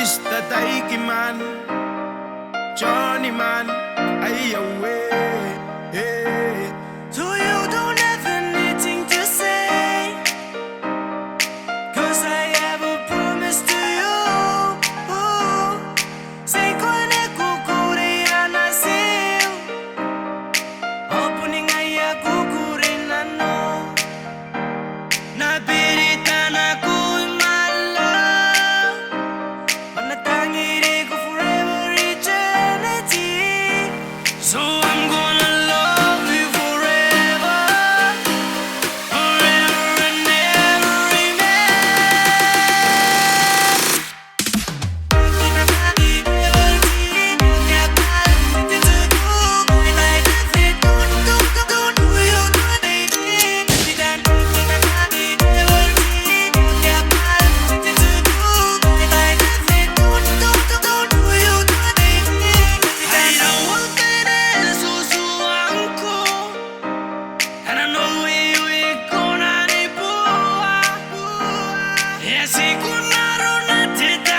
Mr. Daiki man, Johnny man, I away. So you don't have anything to say, 'cause I have a promise to you. Say kone kukure anasiu, opening aya kukure nano, na birita na ku my love, panatangiri ko forever eternity. So I'm gonna love you forever, forever and ever, and I know we're gonna be poor. Yes, he could not run at it.